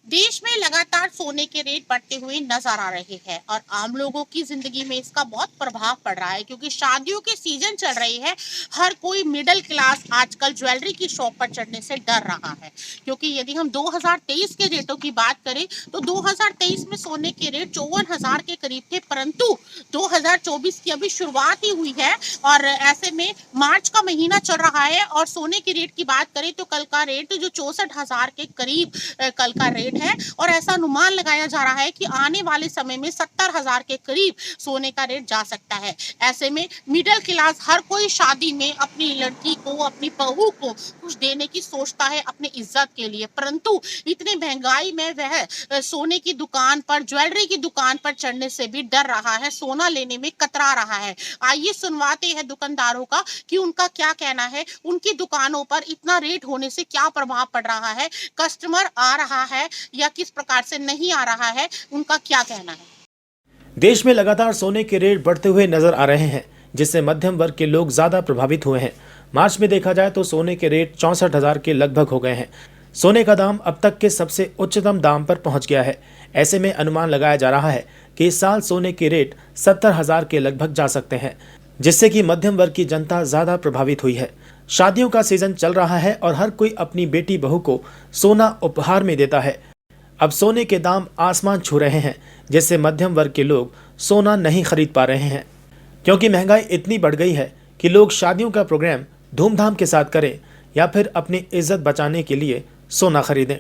देश में लगातार सोने के रेट बढ़ते हुए नजर आ रहे हैं और आम लोगों की जिंदगी में इसका बहुत प्रभाव पड़ रहा है क्योंकि शादियों के सीजन चल रही है। हर कोई मिडिल क्लास आजकल ज्वेलरी की शॉप पर चढ़ने से डर रहा है क्योंकि यदि हम 2023 के रेटों की बात करें तो 2023 में सोने के रेट 54,000 के करीब थे, परंतु 2024 की अभी शुरुआत ही हुई है और ऐसे में मार्च का महीना चल रहा है और सोने के रेट की बात करें तो कल का रेट जो 64,000 के करीब कल का रेट है और ऐसा अनुमान लगाया जा रहा है कि आने वाले समय में 70,000 के करीब सोने का रेट जा सकता है। ऐसे में मिडिल क्लास हर कोई शादी में अपनी लड़की को, अपनी बहू को कुछ देने की सोचता है अपनी इज्जत के लिए, परंतु इतनी महंगाई में वह सोने की दुकान पर, ज्वेलरी की दुकान पर चढ़ने से भी डर रहा है, सोना लेने में कतरा रहा है। आइए सुनवाते हैं दुकानदारों का कि उनका क्या कहना है, उनकी दुकानों पर इतना रेट होने से क्या प्रभाव पड़ रहा है, कस्टमर आ रहा है या किस प्रकार से नहीं आ रहा है, उनका क्या कहना है। देश में लगातार सोने के रेट बढ़ते हुए नजर आ रहे हैं, जिससे मध्यम वर्ग के लोग ज्यादा प्रभावित हुए हैं। मार्च में देखा जाए तो सोने के रेट 64,000 के लगभग हो गए हैं। सोने का दाम अब तक के सबसे उच्चतम दाम पर पहुंच गया है। ऐसे में अनुमान लगाया जा रहा है कि इस साल सोने के रेट 70,000 के लगभग जा सकते हैं, जिससे कि मध्यम वर्ग की जनता ज्यादा प्रभावित हुई है। शादियों का सीजन चल रहा है और हर कोई अपनी बेटी बहू को सोना उपहार में देता है। अब सोने के दाम आसमान छू रहे हैं, जिससे मध्यम वर्ग के लोग सोना नहीं खरीद पा रहे हैं, क्योंकि महंगाई इतनी बढ़ गई है कि लोग शादियों का प्रोग्राम धूमधाम के साथ करें या फिर अपनी इज्जत बचाने के लिए सोना खरीदें।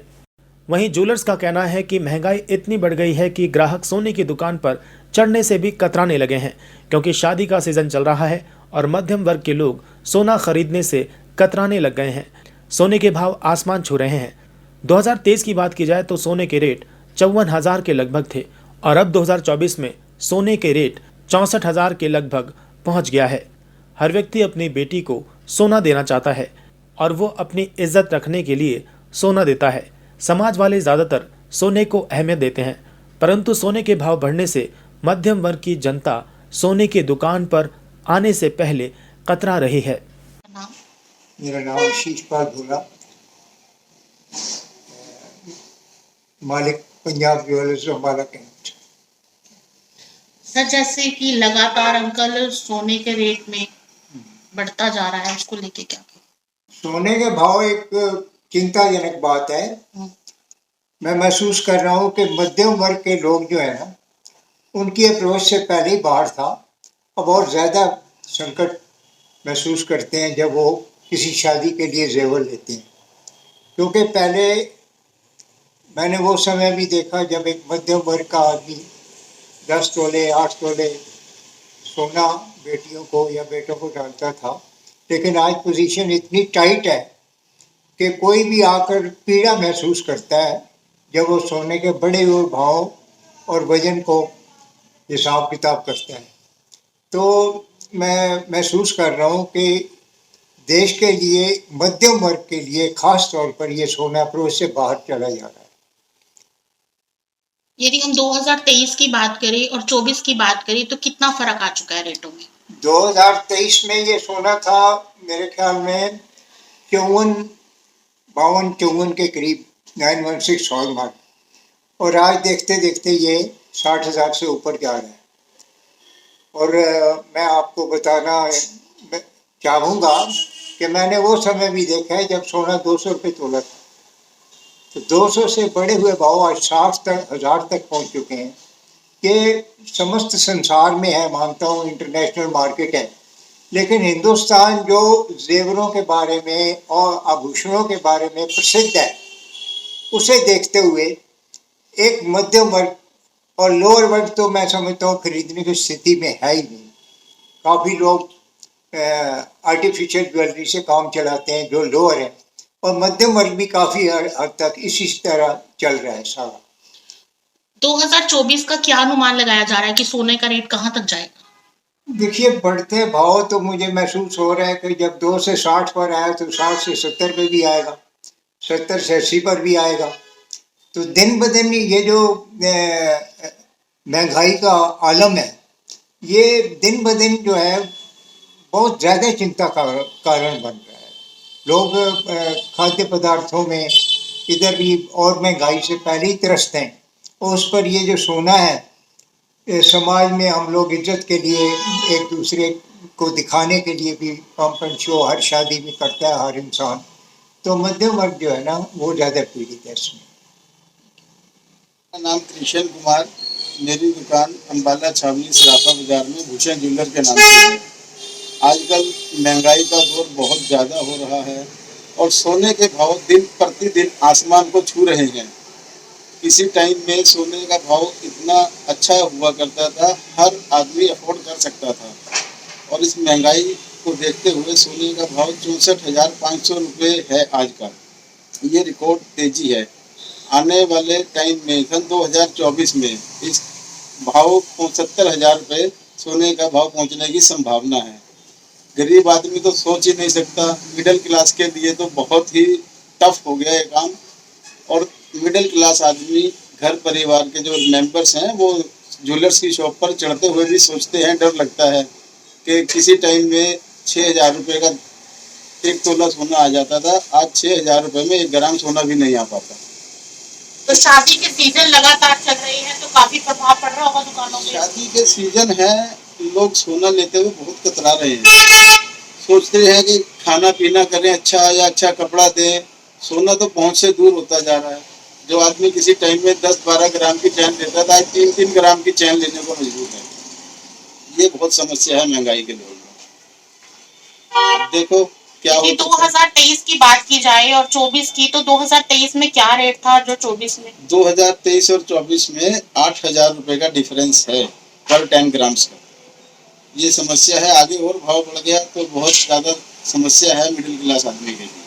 वहीं ज्वेलर्स का कहना है कि महंगाई इतनी बढ़ गई है कि ग्राहक सोने की दुकान पर चढ़ने से भी कतराने लगे हैं, क्योंकि शादी का सीजन चल रहा है और मध्यम वर्ग के लोग सोना खरीदने से कतराने लग गए हैं। सोने के भाव आसमान छू रहे हैं। 2023 की बात की जाए तो सोने के रेट 54,000 के लगभग थे और अब 2024 में सोने के रेट 64,000 के लगभग पहुंच गया है। हर व्यक्ति अपनी बेटी को सोना देना चाहता है और वो अपनी इज्जत रखने के लिए सोना देता है। समाज वाले ज़्यादातर सोने को अहमियत देते हैं, परंतु सोने के भाव बढ़ने से मध्यम वर्ग की जनता सोने की दुकान पर आने से पहले कतरा रही है। मेरा नाम आशीष पाल भोला, मालिक Punjab jewellers Ambala cantt. Sir, जैसे कि लगातार अंकल सोने के रेट में बढ़ता जा रहा है, उसको लेके क्या सोने के भाव एक चिंताजनक बात है। मैं महसूस कर रहा हूँ कि मध्यम वर्ग के लोग जो है ना, उनकी अप्रोच से पहले ही बाहर था। अब और ज़्यादा संकट महसूस करते हैं जब वो किसी शादी के लिए जेवर लेते हैं, क्योंकि पहले मैंने वो समय भी देखा जब एक मध्यम वर्ग का आदमी 10 तोले 8 तोले सोना बेटियों को या बेटों को डालता था, लेकिन आज पोजीशन इतनी टाइट है कि कोई भी आकर पीड़ा महसूस करता है जब वो सोने के बढ़े हुए भाव और वजन को हिसाब किताब करता है। तो मैं महसूस कर रहा हूँ कि देश के लिए, मध्यम वर्ग के लिए खास तौर पर ये सोना अप्रोच से बाहर चला जा रहा है। यदि हम 2023 की बात करें और 24 की बात करें तो कितना फर्क आ चुका है रेटों में? 2023 में ये सोना था मेरे ख्याल में 52 के करीब, 916 हॉलमार्क, और आज देखते देखते ये 60,000 से ऊपर जा रहा है। और मैं आपको बताना चाहूँगा कि मैंने वो समय भी देखा है जब सोना 200 रुपये तोला था, तो 200 से बढ़े हुए भाव आज 60,000 तक पहुँच चुके हैं। ये समस्त संसार में है, मानता हूँ इंटरनेशनल मार्केट है, लेकिन हिंदुस्तान जो जेवरों के बारे में और आभूषणों के बारे में प्रसिद्ध है, उसे देखते हुए एक मध्यम वर्ग और लोअर वर्ग तो मैं समझता हूँ खरीदने की स्थिति में है ही नहीं। काफ़ी लोग आर्टिफिशियल ज्वेलरी से काम चलाते हैं जो लोअर है, और मध्यम वर्ग भी काफ़ी हद तक इसी तरह चल रहा है सारा। 2024 का क्या अनुमान लगाया जा रहा है कि सोने का रेट कहाँ तक जाएगा? देखिए, बढ़ते भाव तो मुझे महसूस हो रहा है कि जब 2 से 60 पर आया तो 60 से 70 पे भी आएगा, 70 से 80 पर भी आएगा। तो दिन ब दिन ये जो महंगाई का आलम है, ये दिन ब दिन जो है बहुत ज़्यादा चिंता का कारण बन रहा है। लोग खाद्य पदार्थों में इधर भी और महंगाई से पहले ही त्रस्त हैं, और उस पर ये जो सोना है, समाज में हम लोग इज्जत के लिए एक दूसरे को दिखाने के लिए भी पंप एंड शो हर शादी में करता है हर इंसान, तो मध्यम वर्ग जो है ना वो ज़्यादा पीड़ित है इसमें। मेरा नाम कृष्ण कुमार, मेरी दुकान अम्बाला छावनी सराफा बाजार में भूषण ज्वेलर के नाम से है। आजकल महंगाई का दौर बहुत ज़्यादा हो रहा है और सोने के भाव दिन प्रतिदिन आसमान को छू रहे हैं। किसी टाइम में सोने का भाव इतना अच्छा हुआ करता था, हर आदमी अफोर्ड कर सकता था, और इस महंगाई को देखते हुए सोने का भाव 64,500 रुपये है आज का। ये रिकॉर्ड तेजी है। आने वाले टाइम में सन 2024 में इस भाव 75,000 रुपये सोने का भाव पहुंचने की संभावना है। गरीब आदमी तो सोच ही नहीं सकता, मिडिल क्लास के लिए तो बहुत ही टफ हो गया है काम। और मिडिल क्लास आदमी, घर परिवार के जो मेंबर्स हैं, वो ज्वेलर्स की शॉप पर चढ़ते हुए भी सोचते हैं, डर लगता है कि किसी टाइम में 6,000 रुपये का 1 तोला सोना आ जाता था, आज 6,000 रुपये में 1 ग्राम सोना भी नहीं आ पाता। तो शादी के सीजन लगातार चल रही है तो काफी प्रभाव पड़ रहा होगा दुकानों पे। शादी के सीजन है, लोग सोना लेते हुए बहुत कतरा रहे हैं। सोचते हैं कि खाना पीना करें अच्छा, या अच्छा कपड़ा दें, सोना तो पहुंच से दूर होता जा रहा है। जो आदमी किसी टाइम में 10-12 ग्राम की चैन लेता था, आज 3-3 ग्राम की चैन लेने को मजबूर है। ये बहुत समस्या है महंगाई के दौर में। देखो क्या यदि होता है। 2023 की बात की जाए और 24 की, तो 2023 में क्या रेट था जो 24 में? 2023 और 24 में 8,000 रुपये का डिफरेंस है पर 10 ग्राम्स का। ये समस्या है, आगे और भाव बढ़ गया तो बहुत ज़्यादा समस्या है मिडिल क्लास आदमी के लिए।